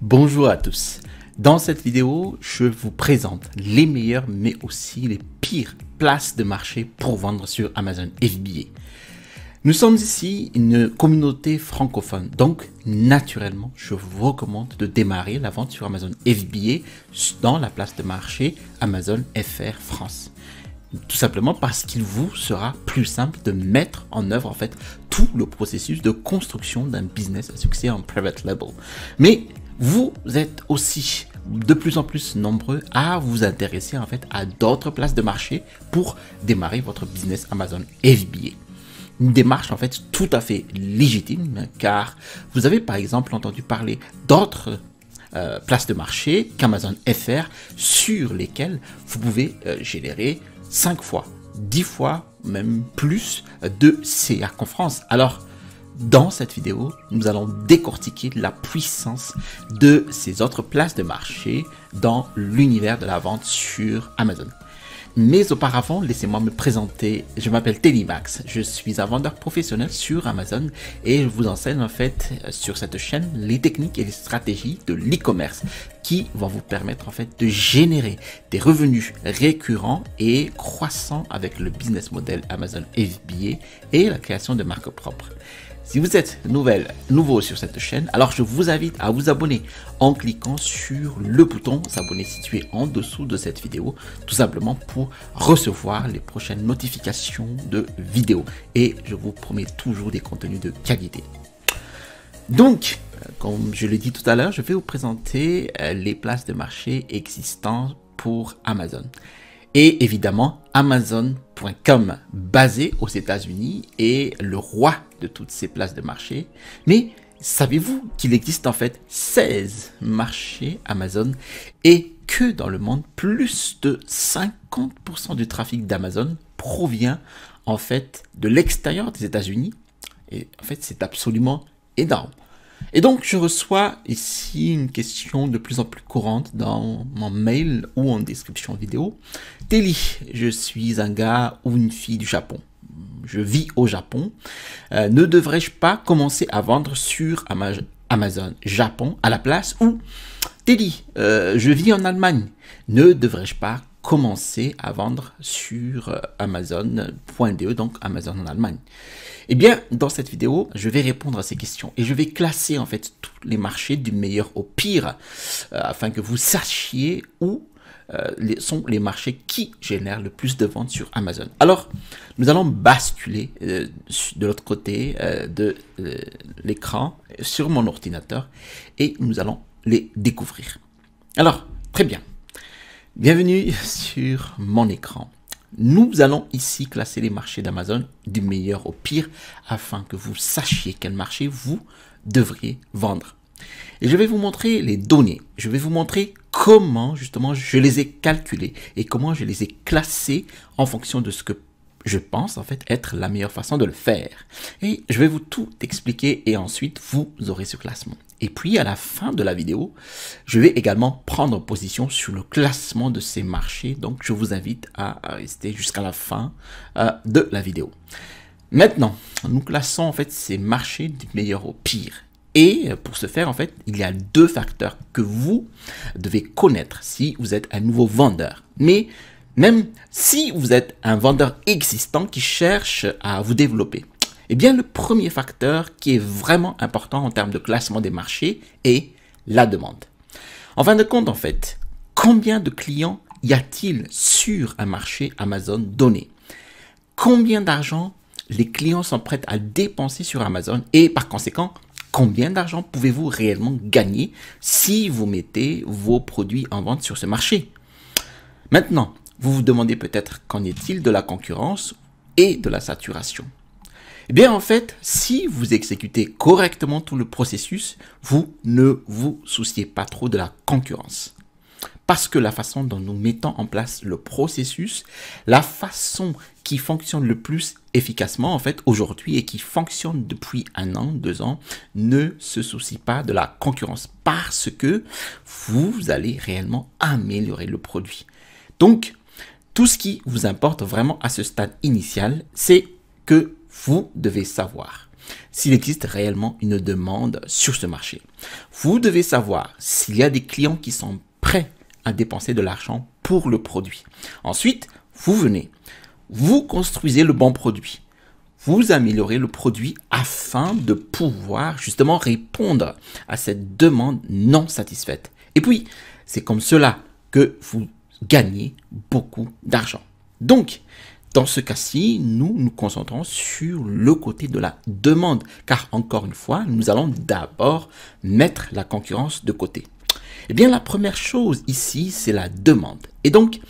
Bonjour à tous. Dans cette vidéo, je vous présente les meilleures mais aussi les pires places de marché pour vendre sur Amazon FBA. Nous sommes ici une communauté francophone, donc naturellement, je vous recommande de démarrer la vente sur Amazon FBA dans la place de marché Amazon FR France. Tout simplement parce qu'il vous sera plus simple de mettre en œuvre en fait tout le processus de construction d'un business à succès en private label. Mais vous êtes aussi de plus en plus nombreux à vous intéresser en fait à d'autres places de marché pour démarrer votre business Amazon FBA. Une démarche en fait tout à fait légitime car vous avez par exemple entendu parler d'autres places de marché qu'Amazon FR sur lesquelles vous pouvez générer 5 fois, 10 fois, même plus de CA conférence. Alors, dans cette vidéo, nous allons décortiquer la puissance de ces autres places de marché dans l'univers de la vente sur Amazon. Mais auparavant, laissez-moi me présenter. Je m'appelle Telimax. Je suis un vendeur professionnel sur Amazon et je vous enseigne en fait sur cette chaîne les techniques et les stratégies de l'e-commerce qui vont vous permettre en fait de générer des revenus récurrents et croissants avec le business model Amazon FBA et la création de marques propres. Si vous êtes nouveau sur cette chaîne, alors je vous invite à vous abonner en cliquant sur le bouton s'abonner situé en dessous de cette vidéo, tout simplement pour recevoir les prochaines notifications de vidéos. Et je vous promets toujours des contenus de qualité. Donc, comme je l'ai dit tout à l'heure, je vais vous présenter les places de marché existantes pour Amazon. Et évidemment, Amazon.com, basé aux États-Unis, est le roi de toutes ces places de marché. Mais savez-vous qu'il existe en fait 16 marchés Amazon et que dans le monde, plus de 50% du trafic d'Amazon provient en fait de l'extérieur des États-Unis? Et en fait, c'est absolument énorme. Et donc, je reçois ici une question de plus en plus courante dans mon mail ou en description vidéo. Telly, je suis un gars ou une fille du Japon. Je vis au Japon. Ne devrais-je pas commencer à vendre sur Amazon Japon à la place? Ou Telly, je vis en Allemagne. Ne devrais-je pas commencer à vendre sur Amazon.de, donc Amazon en Allemagne? Eh bien, dans cette vidéo, je vais répondre à ces questions et je vais classer en fait tous les marchés du meilleur au pire afin que vous sachiez où sont les marchés qui génèrent le plus de ventes sur Amazon. Alors, nous allons basculer de l'autre côté de l'écran sur mon ordinateur et nous allons les découvrir. Alors, très bien. Bienvenue sur mon écran. Nous allons ici classer les marchés d'Amazon du meilleur au pire afin que vous sachiez quel marché vous devriez vendre. Et je vais vous montrer les données. Je vais vous montrer comment justement je les ai calculées et comment je les ai classées en fonction de ce que je pense en fait être la meilleure façon de le faire. Et je vais vous tout expliquer et ensuite vous aurez ce classement. Et puis à la fin de la vidéo, je vais également prendre position sur le classement de ces marchés. Donc je vous invite à rester jusqu'à la fin de la vidéo. Maintenant, nous classons en fait ces marchés du meilleur au pire. Et pour ce faire, en fait, il y a deux facteurs que vous devez connaître si vous êtes un nouveau vendeur. Mais même si vous êtes un vendeur existant qui cherche à vous développer, eh bien, le premier facteur qui est vraiment important en termes de classement des marchés est la demande. En fin de compte, en fait, combien de clients y a-t-il sur un marché Amazon donné? Combien d'argent les clients sont prêts à dépenser sur Amazon et par conséquent, combien d'argent pouvez-vous réellement gagner si vous mettez vos produits en vente sur ce marché? Maintenant, vous vous demandez peut-être qu'en est-il de la concurrence et de la saturation? Eh bien, en fait, si vous exécutez correctement tout le processus, vous ne vous souciez pas trop de la concurrence. Parce que la façon dont nous mettons en place le processus, la façon qui fonctionne le plus efficacement, en fait, aujourd'hui et qui fonctionne depuis 1 an, 2 ans, ne se soucie pas de la concurrence parce que vous allez réellement améliorer le produit. Donc, tout ce qui vous importe vraiment à ce stade initial, c'est que vous devez savoir s'il existe réellement une demande sur ce marché. Vous devez savoir s'il y a des clients qui sont prêts à dépenser de l'argent pour le produit. Ensuite, vous venez, vous construisez le bon produit. Vous améliorez le produit afin de pouvoir justement répondre à cette demande non satisfaite. Et puis, c'est comme cela que vous gagnez beaucoup d'argent. Donc, dans ce cas-ci, nous nous concentrons sur le côté de la demande, car encore une fois, nous allons d'abord mettre la concurrence de côté. Eh bien, la première chose ici, c'est la demande. Et donc,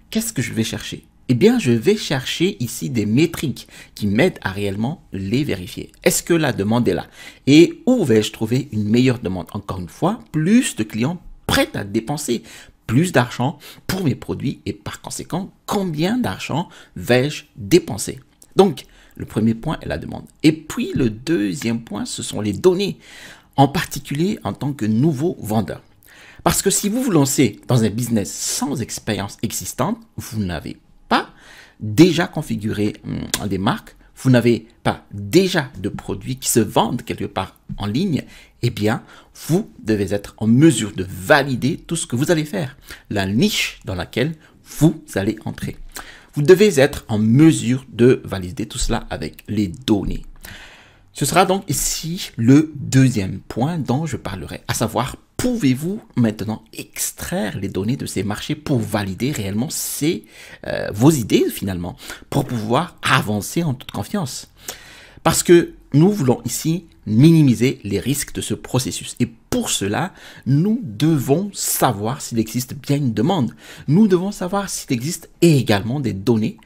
qu'est-ce que je vais chercher? Eh bien, je vais chercher ici des métriques qui m'aident à réellement les vérifier. Est-ce que la demande est là? Et où vais-je trouver une meilleure demande? Encore une fois, plus de clients prêts à dépenser plus d'argent pour mes produits et par conséquent, combien d'argent vais-je dépenser? Donc, le premier point est la demande. Et puis, le deuxième point, ce sont les données, en particulier en tant que nouveau vendeur. Parce que si vous vous lancez dans un business sans expérience existante, vous n'avez pas déjà configuré des marques, vous n'avez pas déjà de produits qui se vendent quelque part en ligne, eh bien, vous devez être en mesure de valider tout ce que vous allez faire, la niche dans laquelle vous allez entrer. Vous devez être en mesure de valider tout cela avec les données. Ce sera donc ici le deuxième point dont je parlerai, à savoir, pouvez-vous maintenant extraire les données de ces marchés pour valider réellement vos idées finalement, pour pouvoir avancer en toute confiance? Parce que nous voulons ici minimiser les risques de ce processus. Et pour cela, nous devons savoir s'il existe bien une demande. Nous devons savoir s'il existe également des données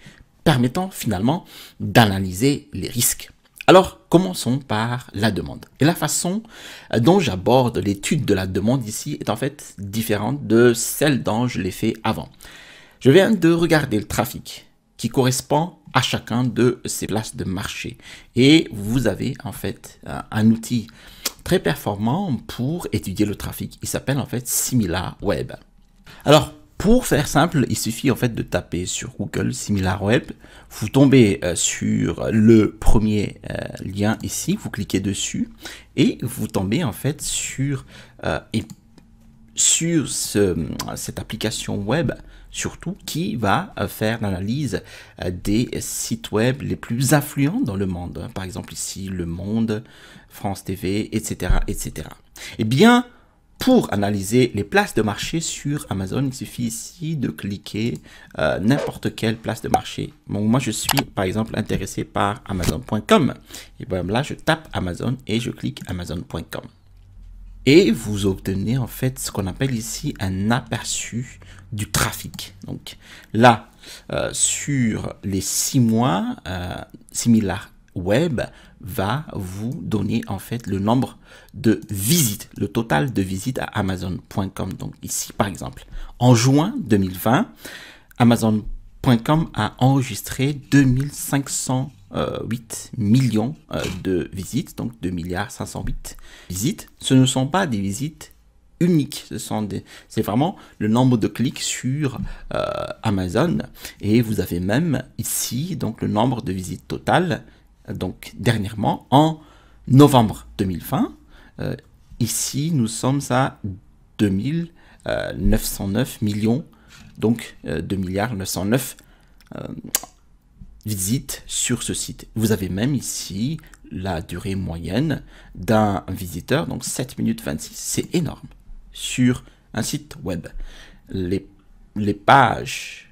permettant finalement d'analyser les risques. Alors, commençons par la demande. Et la façon dont j'aborde l'étude de la demande ici est en fait différente de celle dont je l'ai fait avant. Je viens de regarder le trafic qui correspond à chacun de ces places de marché. Et vous avez en fait un outil très performant pour étudier le trafic. Il s'appelle en fait SimilarWeb. Alors, pour faire simple, il suffit en fait de taper sur Google SimilarWeb. Vous tombez sur le premier lien ici, vous cliquez dessus et vous tombez en fait sur cette application web surtout qui va faire l'analyse des sites web les plus influents dans le monde. Par exemple ici Le Monde, France TV, etc., etc. Eh bien, pour analyser les places de marché sur Amazon, il suffit ici de cliquer n'importe quelle place de marché. Bon, moi, je suis par exemple intéressé par Amazon.com. Et bien là, je tape Amazon et je clique Amazon.com. Et vous obtenez en fait ce qu'on appelle ici un aperçu du trafic. Donc là, sur les 6 mois, SimilarWeb va vous donner en fait le nombre de visites, le total de visites à Amazon.com. Donc ici par exemple, en juin 2020, Amazon.com a enregistré 2508 millions de visites, donc 2,508 visites. Ce ne sont pas des visites uniques, c'est vraiment le nombre de clics sur Amazon. Et vous avez même ici donc le nombre de visites totales. Donc dernièrement, en novembre 2020, ici nous sommes à 2,909 millions, donc 2,909 visites sur ce site. Vous avez même ici la durée moyenne d'un visiteur, donc 7 minutes 26. C'est énorme sur un site web. Les pages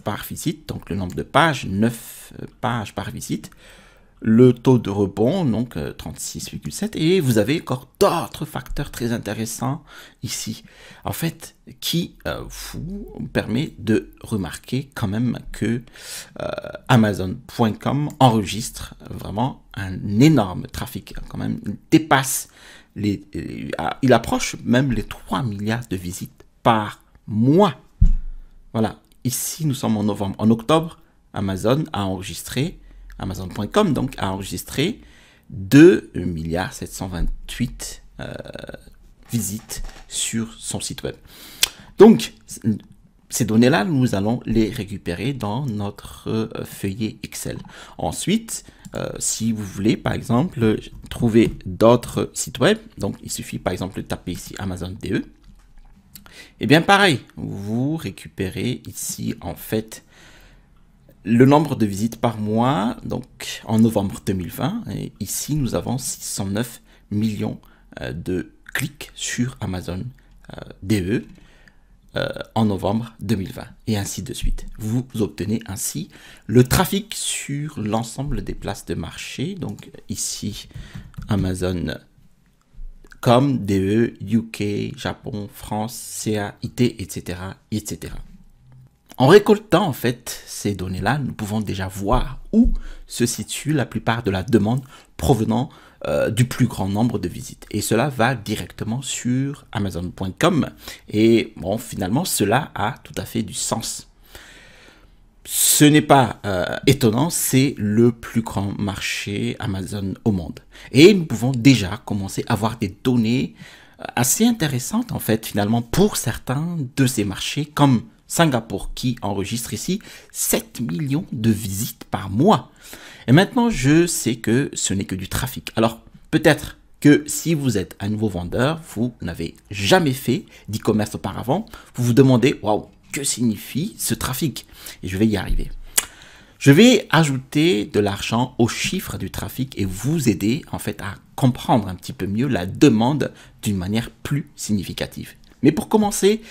par visite, donc le nombre de pages, 9 pages par visite. Le taux de rebond, donc 36,7. Et vous avez encore d'autres facteurs très intéressants ici, en fait, qui vous permet de remarquer quand même que Amazon.com enregistre vraiment un énorme trafic, quand même, il dépasse il approche même les 3 milliards de visites par mois. Voilà, ici nous sommes en novembre. En octobre, Amazon.com donc a enregistré 2,728 visites sur son site web. Donc, ces données-là, nous allons les récupérer dans notre feuillet Excel. Ensuite, Si vous voulez, par exemple, trouver d'autres sites web, donc il suffit par exemple de taper ici Amazon DE. Et bien pareil, vous récupérez ici en fait le nombre de visites par mois, donc en novembre 2020. Et ici, nous avons 609 millions de clics sur Amazon DE en novembre 2020 et ainsi de suite. Vous obtenez ainsi le trafic sur l'ensemble des places de marché. Donc ici, Amazon comme DE, UK, Japon, France, CA, IT, etc., etc. En récoltant en fait ces données-là, nous pouvons déjà voir où se situe la plupart de la demande provenant du plus grand nombre de visites. Et cela va directement sur Amazon.com. Et bon, finalement, cela a tout à fait du sens. Ce n'est pas étonnant, c'est le plus grand marché Amazon au monde. Et nous pouvons déjà commencer à avoir des données assez intéressantes en fait finalement pour certains de ces marchés comme Singapour qui enregistre ici 7 millions de visites par mois. Et maintenant, je sais que ce n'est que du trafic. Alors, peut-être que si vous êtes un nouveau vendeur, vous n'avez jamais fait d'e-commerce auparavant, vous vous demandez, waouh, que signifie ce trafic? Et je vais y arriver. Je vais ajouter de l'argent au chiffre du trafic et vous aider en fait à comprendre un petit peu mieux la demande d'une manière plus significative. Mais pour commencer,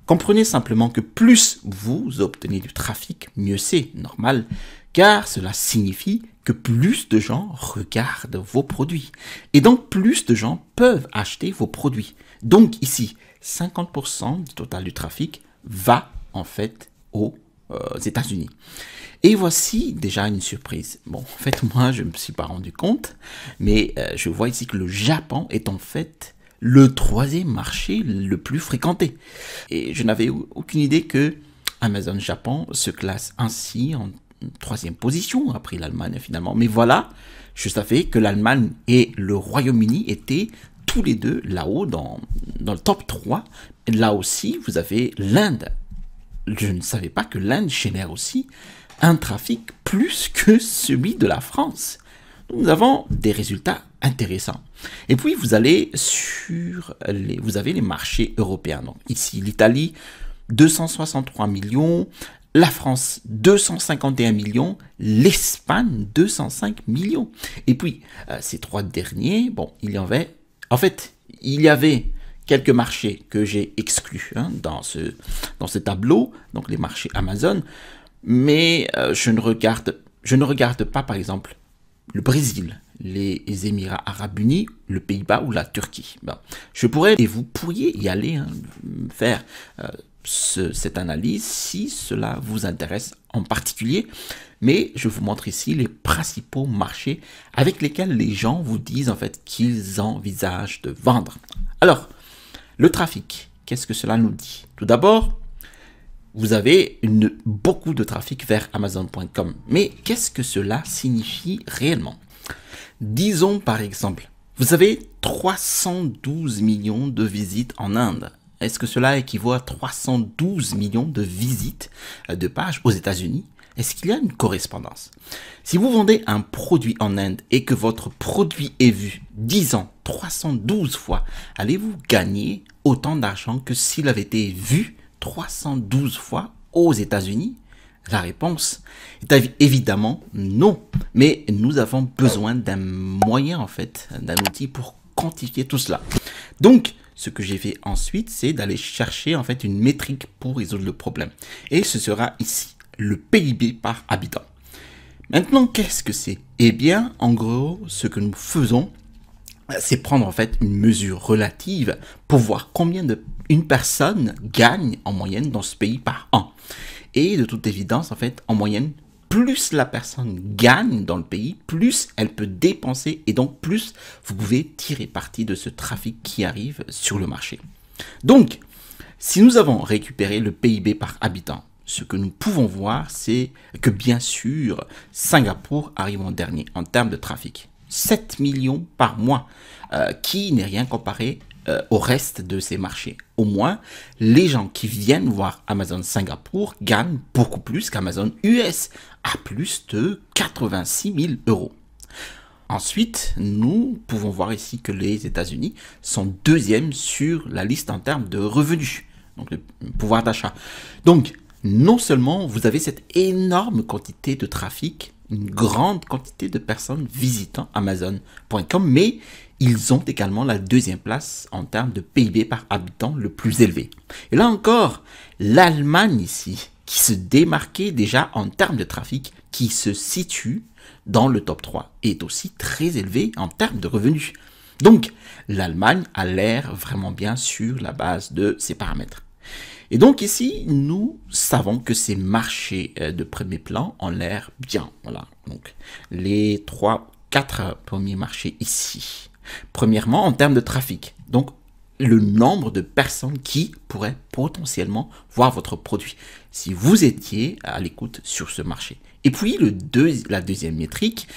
comprenez simplement que plus vous obtenez du trafic, mieux c'est, normal, car cela signifie que plus de gens regardent vos produits. Et donc plus de gens peuvent acheter vos produits. Donc ici, 50% du total du trafic va en fait aux États-Unis. Et voici déjà une surprise. Bon, en fait, moi, je ne me suis pas rendu compte, mais je vois ici que le Japon est en fait le troisième marché le plus fréquenté. Et je n'avais aucune idée que Amazon Japon se classe ainsi en troisième position, après l'Allemagne finalement. Mais voilà, je savais que l'Allemagne et le Royaume-Uni étaient tous les deux là-haut dans le top 3. Et là aussi, vous avez l'Inde. Je ne savais pas que l'Inde génère aussi un trafic plus que celui de la France. Nous avons des résultats intéressants. Et puis, vous allez vous avez les marchés européens. Donc, ici, l'Italie, 263 millions. La France, 251 millions. L'Espagne, 205 millions. Et puis, ces trois derniers, bon, il y avait quelques marchés que j'ai exclus dans ce tableau, donc les marchés Amazon, mais je ne regarde pas, par exemple, le Brésil, les Émirats Arabes Unis, le Pays-Bas ou la Turquie. Ben, je pourrais, et vous pourriez y aller, faire cette analyse si cela vous intéresse en particulier, mais je vous montre ici les principaux marchés avec lesquels les gens vous disent en fait qu'ils envisagent de vendre. Alors, le trafic, qu'est-ce que cela nous dit? Tout d'abord, vous avez beaucoup de trafic vers Amazon.com. Mais qu'est-ce que cela signifie réellement? Disons par exemple, vous avez 312 millions de visites en Inde. Est-ce que cela équivaut à 312 millions de visites de pages aux États-Unis? Est-ce qu'il y a une correspondance? Si vous vendez un produit en Inde et que votre produit est vu 10 ans, 312 fois, allez-vous gagner autant d'argent que s'il avait été vu 312 fois aux États-Unis? La réponse est évidemment non. Mais nous avons besoin d'un moyen, en fait, d'un outil pour quantifier tout cela. Donc, ce que j'ai fait ensuite, c'est d'aller chercher en fait une métrique pour résoudre le problème. Et ce sera ici, le PIB par habitant. Maintenant, qu'est-ce que c'est? Eh bien, en gros, ce que nous faisons, c'est prendre en fait une mesure relative pour voir combien une personne gagne en moyenne dans ce pays par an. Et de toute évidence, en fait, en moyenne, plus la personne gagne dans le pays, plus elle peut dépenser et donc plus vous pouvez tirer parti de ce trafic qui arrive sur le marché. Donc, si nous avons récupéré le PIB par habitant, ce que nous pouvons voir, c'est que bien sûr, Singapour arrive en dernier en termes de trafic. 7 millions par mois, qui n'est rien comparé au reste de ces marchés. Au moins, les gens qui viennent voir Amazon Singapour gagnent beaucoup plus qu'Amazon US, à plus de 86 000 euros. Ensuite, nous pouvons voir ici que les États-Unis sont deuxièmes sur la liste en termes de revenus, donc le pouvoir d'achat. Donc, non seulement vous avez cette énorme quantité de trafic, une grande quantité de personnes visitant Amazon.com, mais ils ont également la deuxième place en termes de PIB par habitant le plus élevé. Et là encore, l'Allemagne ici, qui se démarquait déjà en termes de trafic, qui se situe dans le top 3, est aussi très élevé en termes de revenus. Donc, l'Allemagne a l'air vraiment bien sur la base de ces paramètres. Et donc ici, nous savons que ces marchés de premier plan ont l'air bien. Voilà, donc les 4 premiers marchés ici. Premièrement, en termes de trafic, donc le nombre de personnes qui pourraient potentiellement voir votre produit si vous étiez à l'écoute sur ce marché. Et puis la deuxième métrique,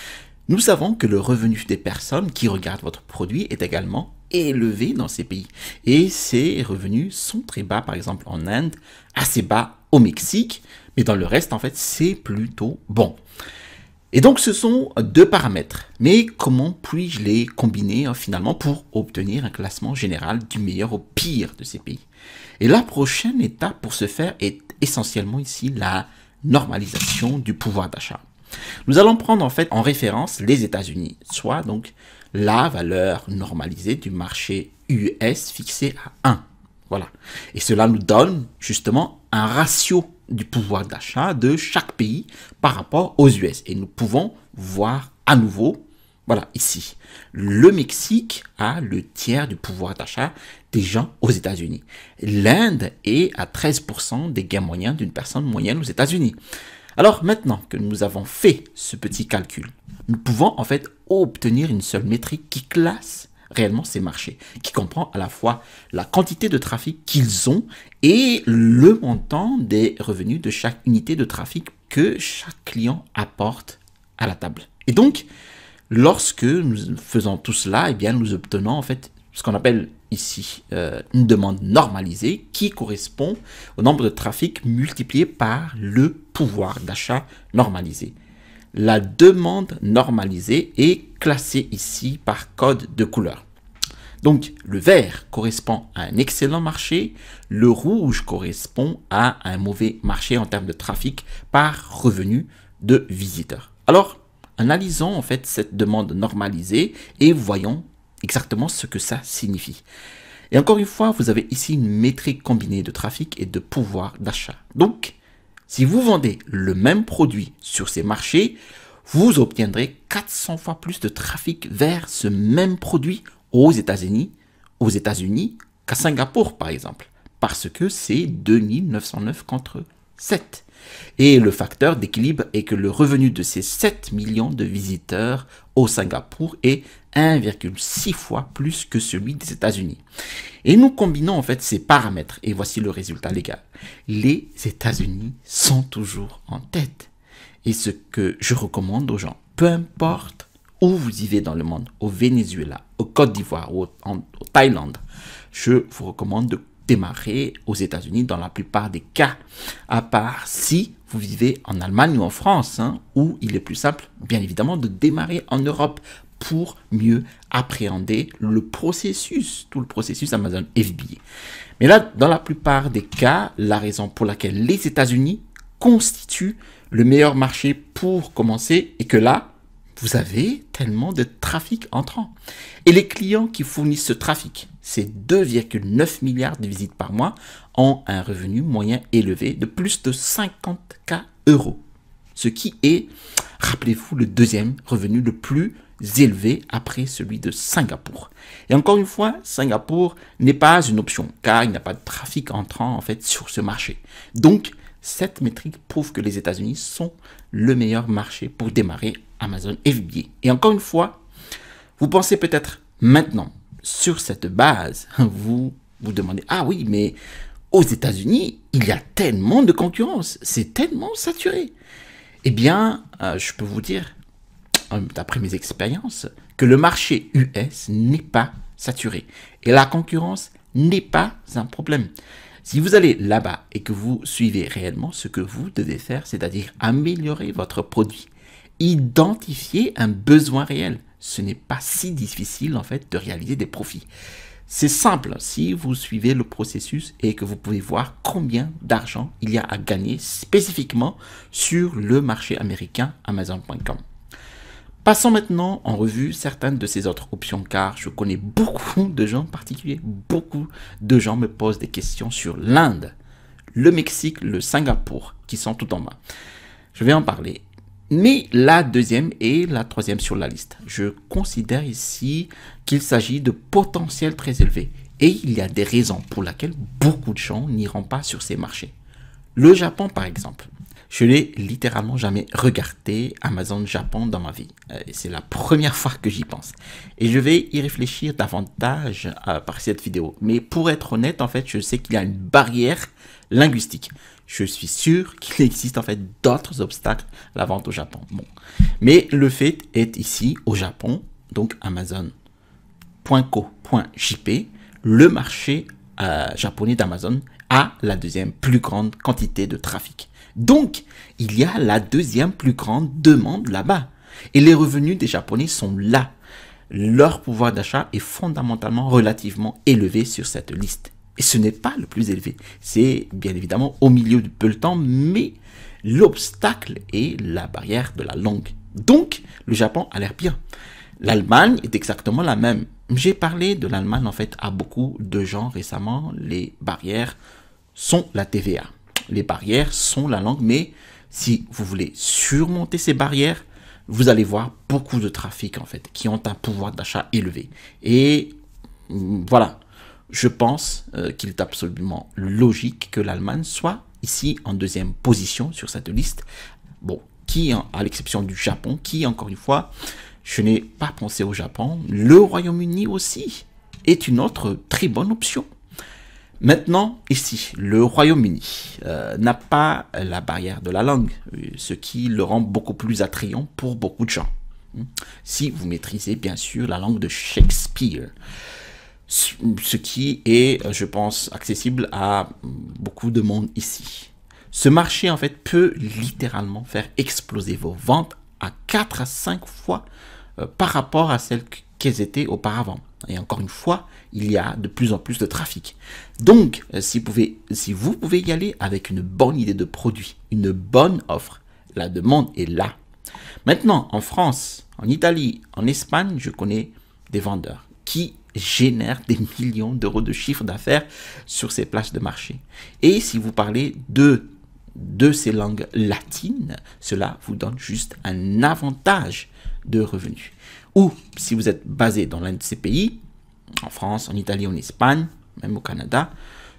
nous savons que le revenu des personnes qui regardent votre produit est également élevé dans ces pays. Et ces revenus sont très bas, par exemple en Inde, assez bas au Mexique, mais dans le reste, en fait, c'est plutôt bon. Et donc, ce sont deux paramètres. Mais comment puis-je les combiner finalement pour obtenir un classement général du meilleur au pire de ces pays? Et la prochaine étape pour ce faire est essentiellement ici la normalisation du pouvoir d'achat. Nous allons prendre en fait en référence les États-Unis, soit donc la valeur normalisée du marché US fixée à 1. Voilà. Et cela nous donne justement un ratio du pouvoir d'achat de chaque pays par rapport aux US. Et nous pouvons voir à nouveau, voilà, ici, le Mexique a le tiers du pouvoir d'achat des gens aux États-Unis. L'Inde est à 13% des gains moyens d'une personne moyenne aux États-Unis. Alors maintenant que nous avons fait ce petit calcul, nous pouvons en fait obtenir une seule métrique qui classe réellement ces marchés, qui comprend à la fois la quantité de trafic qu'ils ont et le montant des revenus de chaque unité de trafic que chaque client apporte à la table. Et donc, lorsque nous faisons tout cela, eh bien, nous obtenons en fait ce qu'on appelle ici une demande normalisée qui correspond au nombre de trafic multiplié par le pouvoir d'achat normalisé. La demande normalisée est classée ici par code de couleur. Donc, le vert correspond à un excellent marché, le rouge correspond à un mauvais marché en termes de trafic par revenu de visiteurs. Alors, analysons en fait cette demande normalisée et voyons exactement ce que ça signifie. Et encore une fois, vous avez ici une métrique combinée de trafic et de pouvoir d'achat. Donc, si vous vendez le même produit sur ces marchés, vous obtiendrez 400 fois plus de trafic vers ce même produit aux États-Unis qu'à Singapour, par exemple, parce que c'est 2909 contre 7. Et le facteur d'équilibre est que le revenu de ces 7 millions de visiteurs au Singapour est 1,6 fois plus que celui des États-Unis. Et nous combinons en fait ces paramètres et voici le résultat légal. Les États-Unis sont toujours en tête. Et ce que je recommande aux gens, peu importe où vous vivez dans le monde, au Venezuela, au Côte d'Ivoire ou au Thaïlande, je vous recommande de démarrer aux États-Unis dans la plupart des cas, à part si vous vivez en Allemagne ou en France, où il est plus simple, bien évidemment, de démarrer en Europe pour mieux appréhender le processus, tout le processus Amazon FBA. Mais là, dans la plupart des cas, la raison pour laquelle les États-Unis constituent le meilleur marché pour commencer est que là, vous avez tellement de trafic entrant. Et les clients qui fournissent ce trafic, ces 2,9 milliards de visites par mois, ont un revenu moyen élevé de plus de 50K €. Ce qui est, rappelez-vous, le deuxième revenu le plus élevé après celui de Singapour. Et encore une fois, Singapour n'est pas une option, car il n'y a pas de trafic entrant en fait sur ce marché. Donc, cette métrique prouve que les États-Unis sont le meilleur marché pour démarrer Amazon FBA. Et encore une fois, vous pensez peut-être maintenant, sur cette base, vous vous demandez, ah oui, mais aux États-Unis, il y a tellement de concurrence, c'est tellement saturé. Eh bien, je peux vous dire, d'après mes expériences, que le marché US n'est pas saturé. Et la concurrence n'est pas un problème. Si vous allez là-bas et que vous suivez réellement ce que vous devez faire, c'est-à-dire améliorer votre produit identifier un besoin réel. Ce n'est pas si difficile en fait de réaliser des profits. C'est simple si vous suivez le processus et que vous pouvez voir combien d'argent il y a à gagner spécifiquement sur le marché américain Amazon.com. Passons maintenant en revue certaines de ces autres options car je connais beaucoup de gens particuliers. Beaucoup de gens me posent des questions sur l'Inde, le Mexique, le Singapour qui sont tout en bas. Je vais en parler. Mais la deuxième et la troisième sur la liste, je considère ici qu'il s'agit de potentiels très élevés. Et il y a des raisons pour lesquelles beaucoup de gens n'iront pas sur ces marchés. Le Japon par exemple. Je n'ai littéralement jamais regardé Amazon Japon dans ma vie. C'est la première fois que j'y pense. Et je vais y réfléchir davantage par cette vidéo. Mais pour être honnête, en fait, je sais qu'il y a une barrière linguistique. Je suis sûr qu'il existe en fait d'autres obstacles à la vente au Japon. Bon. Mais le fait est ici, au Japon, donc Amazon.co.jp, le marché japonais d'Amazon a la deuxième plus grande quantité de trafic. Donc, il y a la deuxième plus grande demande là-bas. Et les revenus des Japonais sont là. Leur pouvoir d'achat est fondamentalement relativement élevé sur cette liste. Et ce n'est pas le plus élevé. C'est bien évidemment au milieu du peloton, mais l'obstacle est la barrière de la langue. Donc, le Japon a l'air bien. L'Allemagne est exactement la même. J'ai parlé de l'Allemagne en fait à beaucoup de gens récemment. Les barrières sont la TVA. Les barrières sont la langue, mais si vous voulez surmonter ces barrières, vous allez voir beaucoup de trafic en fait, qui ont un pouvoir d'achat élevé. Et voilà, je pense qu'il est absolument logique que l'Allemagne soit ici en deuxième position sur cette liste. Bon, qui, à l'exception du Japon, qui encore une fois, je n'ai pas pensé au Japon. Le Royaume-Uni aussi est une autre très bonne option. Maintenant, ici, le Royaume-Uni n'a pas la barrière de la langue, ce qui le rend beaucoup plus attrayant pour beaucoup de gens. Si vous maîtrisez bien sûr la langue de Shakespeare, ce qui est, je pense, accessible à beaucoup de monde ici. Ce marché, en fait, peut littéralement faire exploser vos ventes à 4 à 5 fois par rapport à celles qu'elles étaient auparavant. Et encore une fois, il y a de plus en plus de trafic. Donc, si vous pouvez y aller avec une bonne idée de produit, une bonne offre, la demande est là. Maintenant, en France, en Italie, en Espagne, je connais des vendeurs qui génèrent des millions d'euros de chiffre d'affaires sur ces places de marché. Et si vous parlez de ces langues latines, cela vous donne juste un avantage de revenus. Ou si vous êtes basé dans l'un de ces pays, en France, en Italie, en Espagne, même au Canada,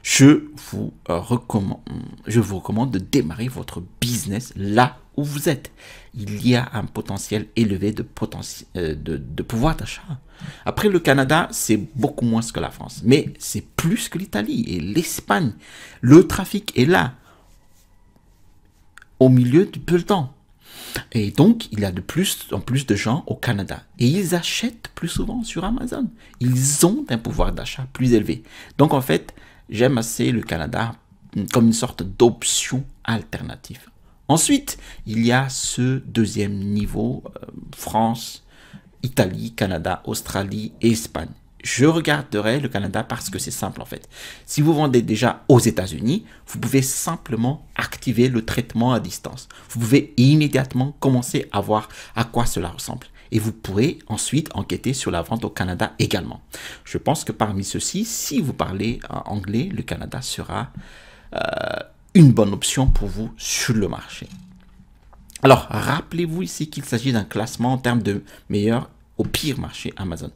je vous recommande de démarrer votre business là où vous êtes. Il y a un potentiel élevé de pouvoir d'achat. Après, le Canada, c'est beaucoup moins que la France, mais c'est plus que l'Italie et l'Espagne. Le trafic est là, au milieu du peloton. Et donc, il y a de plus en plus de gens au Canada. Et ils achètent plus souvent sur Amazon. Ils ont un pouvoir d'achat plus élevé. Donc, en fait, j'aime assez le Canada comme une sorte d'option alternative. Ensuite, il y a ce deuxième niveau, France, Italie, Canada, Australie et Espagne. Je regarderai le Canada parce que c'est simple en fait. Si vous vendez déjà aux États-Unis, vous pouvez simplement activer le traitement à distance. Vous pouvez immédiatement commencer à voir à quoi cela ressemble. Et vous pourrez ensuite enquêter sur la vente au Canada également. Je pense que parmi ceux-ci, si vous parlez anglais, le Canada sera une bonne option pour vous sur le marché. Alors, rappelez-vous ici qu'il s'agit d'un classement en termes de meilleur au pire marché Amazon.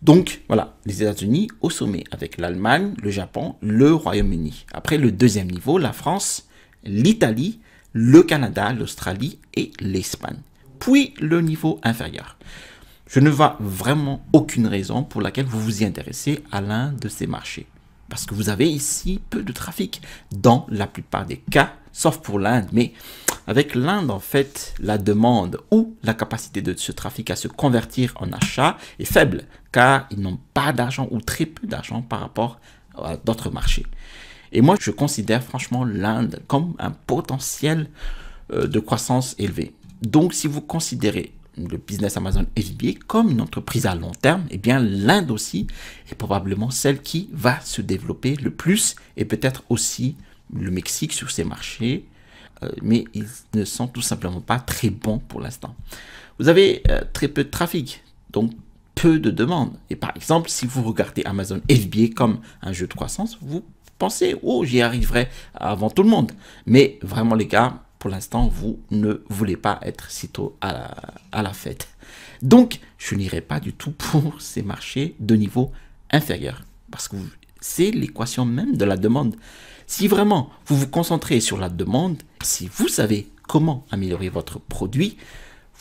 Donc, voilà, les États-Unis au sommet avec l'Allemagne, le Japon, le Royaume-Uni. Après, le deuxième niveau, la France, l'Italie, le Canada, l'Australie et l'Espagne. Puis, le niveau inférieur. Je ne vois vraiment aucune raison pour laquelle vous vous y intéressez à l'un de ces marchés. Parce que vous avez ici peu de trafic dans la plupart des cas, sauf pour l'Inde. Mais avec l'Inde, en fait, la demande ou la capacité de ce trafic à se convertir en achat est faible, car ils n'ont pas d'argent ou très peu d'argent par rapport à d'autres marchés. Et moi, je considère franchement l'Inde comme un potentiel de croissance élevé. Donc, si vous considérez le business Amazon FBA comme une entreprise à long terme, eh bien, l'Inde aussi est probablement celle qui va se développer le plus et peut-être aussi le Mexique sur ces marchés, mais ils ne sont tout simplement pas très bons pour l'instant. Vous avez très peu de trafic, donc peu de demandes. Et par exemple, si vous regardez Amazon FBA comme un jeu de croissance, vous pensez, oh, j'y arriverai avant tout le monde. Mais vraiment, les gars, pour l'instant, vous ne voulez pas être sitôt à la fête. Donc, je n'irai pas du tout pour ces marchés de niveau inférieur. Parce que c'est l'équation même de la demande. Si vraiment vous vous concentrez sur la demande, si vous savez comment améliorer votre produit,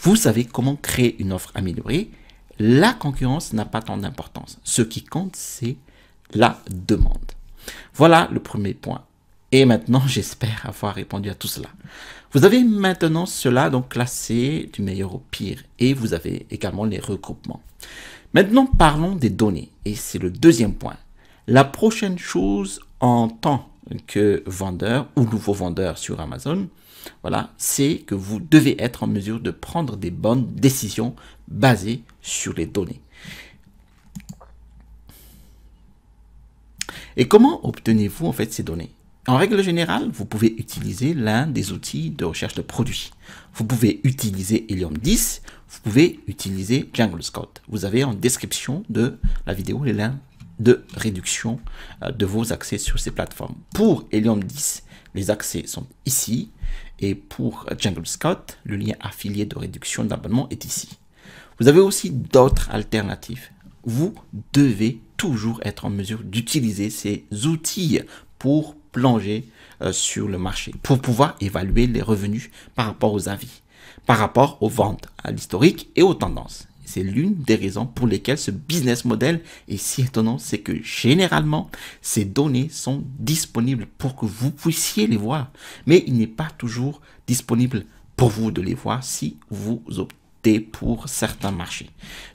vous savez comment créer une offre améliorée, la concurrence n'a pas tant d'importance. Ce qui compte, c'est la demande. Voilà le premier point. Et maintenant, j'espère avoir répondu à tout cela. Vous avez maintenant cela donc classé du meilleur au pire et vous avez également les regroupements. Maintenant, parlons des données et c'est le deuxième point. La prochaine chose en tant que vendeur ou nouveau vendeur sur Amazon, voilà, c'est que vous devez être en mesure de prendre des bonnes décisions basées sur les données. Et comment obtenez-vous en fait ces données? En règle générale, vous pouvez utiliser l'un des outils de recherche de produits. Vous pouvez utiliser Helium 10, vous pouvez utiliser Jungle Scout. Vous avez en description de la vidéo les liens de réduction de vos accès sur ces plateformes. Pour Helium 10, les accès sont ici. Et pour Jungle Scout, le lien affilié de réduction d'abonnement est ici. Vous avez aussi d'autres alternatives. Vous devez toujours être en mesure d'utiliser ces outils pour plonger sur le marché, pour pouvoir évaluer les revenus par rapport aux avis, par rapport aux ventes, à l'historique et aux tendances. C'est l'une des raisons pour lesquelles ce business model est si étonnant, c'est que généralement, ces données sont disponibles pour que vous puissiez les voir. Mais il n'est pas toujours disponible pour vous de les voir si vous optez pour certains marchés.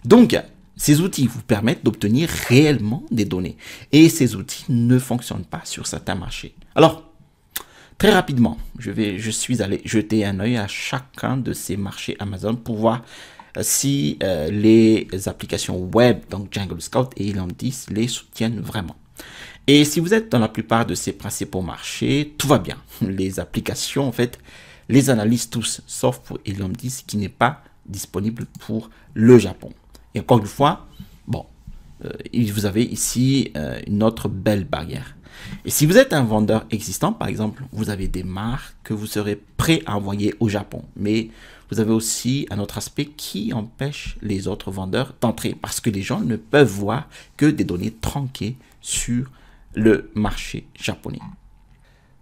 Donc, ces outils vous permettent d'obtenir réellement des données. Et ces outils ne fonctionnent pas sur certains marchés. Alors, très rapidement, je suis allé jeter un œil à chacun de ces marchés Amazon pour voir si les applications web, donc Jungle Scout et Helium 10, les soutiennent vraiment. Et si vous êtes dans la plupart de ces principaux marchés, tout va bien. Les applications, en fait, les analysent tous, sauf pour Helium 10 qui n'est pas disponible pour le Japon. Et encore une fois, bon, vous avez ici une autre belle barrière. Et si vous êtes un vendeur existant, par exemple, vous avez des marques que vous serez prêt à envoyer au Japon. Mais vous avez aussi un autre aspect qui empêche les autres vendeurs d'entrer parce que les gens ne peuvent voir que des données tronquées sur le marché japonais.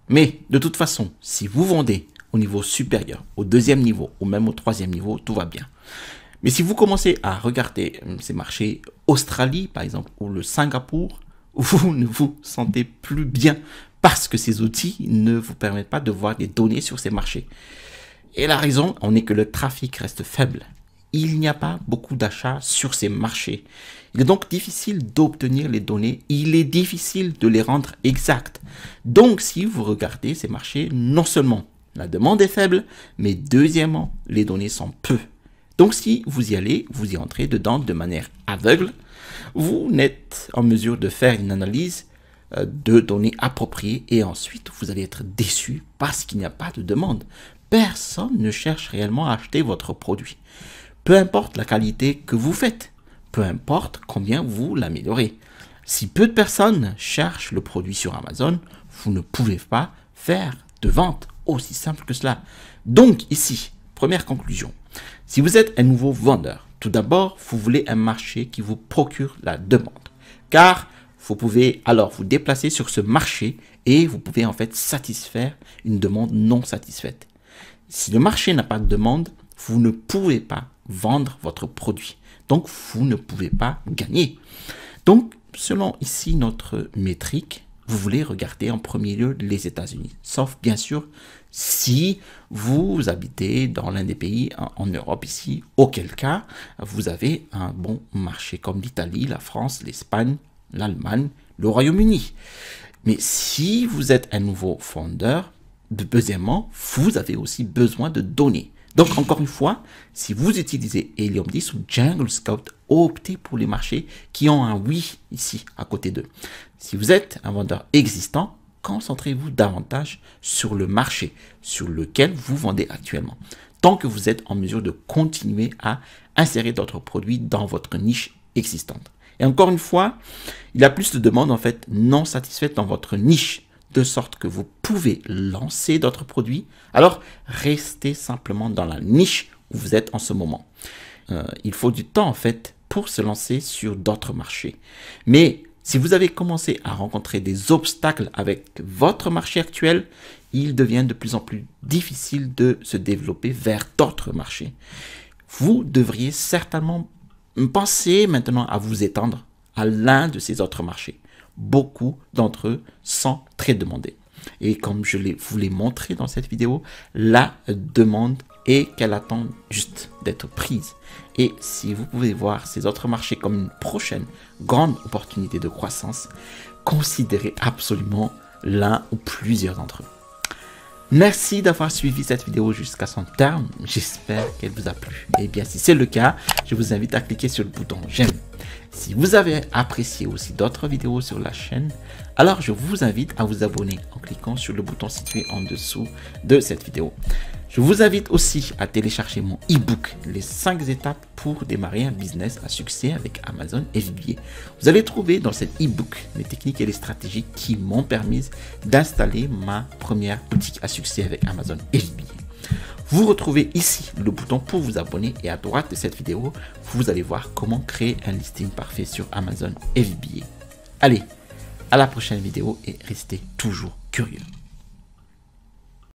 Mais de toute façon, si vous vendez au niveau supérieur, au deuxième niveau ou même au troisième niveau, tout va bien. Mais si vous commencez à regarder ces marchés Australie, par exemple, ou le Singapour, vous ne vous sentez plus bien parce que ces outils ne vous permettent pas de voir des données sur ces marchés. Et la raison en est que le trafic reste faible. Il n'y a pas beaucoup d'achats sur ces marchés. Il est donc difficile d'obtenir les données. Il est difficile de les rendre exactes. Donc, si vous regardez ces marchés, non seulement la demande est faible, mais deuxièmement, les données sont peu. Donc, si vous y allez, vous y entrez dedans de manière aveugle, vous n'êtes en mesure de faire une analyse de données appropriées et ensuite, vous allez être déçu parce qu'il n'y a pas de demande. Personne ne cherche réellement à acheter votre produit. Peu importe la qualité que vous faites, peu importe combien vous l'améliorez. Si peu de personnes cherchent le produit sur Amazon, vous ne pouvez pas faire de vente. Aussi simple que cela. Donc ici, première conclusion. Si vous êtes un nouveau vendeur, tout d'abord, vous voulez un marché qui vous procure la demande. Car vous pouvez alors vous déplacer sur ce marché et vous pouvez en fait satisfaire une demande non satisfaite. Si le marché n'a pas de demande, vous ne pouvez pas vendre votre produit. Donc, vous ne pouvez pas gagner. Donc, selon ici notre métrique, vous voulez regarder en premier lieu les États-Unis. Sauf, bien sûr, si vous habitez dans l'un des pays en Europe ici, auquel cas, vous avez un bon marché comme l'Italie, la France, l'Espagne, l'Allemagne, le Royaume-Uni. Mais si vous êtes un nouveau vendeur, deuxièmement, vous avez aussi besoin de données. Donc, encore une fois, si vous utilisez Helium 10 ou Jungle Scout, optez pour les marchés qui ont un oui ici à côté d'eux. Si vous êtes un vendeur existant, concentrez-vous davantage sur le marché sur lequel vous vendez actuellement, tant que vous êtes en mesure de continuer à insérer d'autres produits dans votre niche existante. Et encore une fois, il y a plus de demandes en fait non satisfaites dans votre niche, de sorte que vous pouvez lancer d'autres produits. Alors, restez simplement dans la niche où vous êtes en ce moment. Il faut du temps en fait pour se lancer sur d'autres marchés. Mais si vous avez commencé à rencontrer des obstacles avec votre marché actuel, il devient de plus en plus difficile de se développer vers d'autres marchés. Vous devriez certainement penser maintenant à vous étendre à l'un de ces autres marchés. Beaucoup d'entre eux sont très demandés. Et comme je vous l'ai montré dans cette vidéo, la demande est qu'elle attend juste d'être prise. Et si vous pouvez voir ces autres marchés comme une prochaine grande opportunité de croissance, considérez absolument l'un ou plusieurs d'entre eux. Merci d'avoir suivi cette vidéo jusqu'à son terme. J'espère qu'elle vous a plu. Et bien, si c'est le cas, je vous invite à cliquer sur le bouton j'aime. Si vous avez apprécié aussi d'autres vidéos sur la chaîne, alors je vous invite à vous abonner en cliquant sur le bouton situé en dessous de cette vidéo. Je vous invite aussi à télécharger mon e-book, les 5 étapes pour démarrer un business à succès avec Amazon FBA. Vous allez trouver dans cet e-book les techniques et les stratégies qui m'ont permis d'installer ma première boutique à succès avec Amazon FBA. Vous retrouvez ici le bouton pour vous abonner et à droite de cette vidéo, vous allez voir comment créer un listing parfait sur Amazon FBA. Allez, à la prochaine vidéo et restez toujours curieux.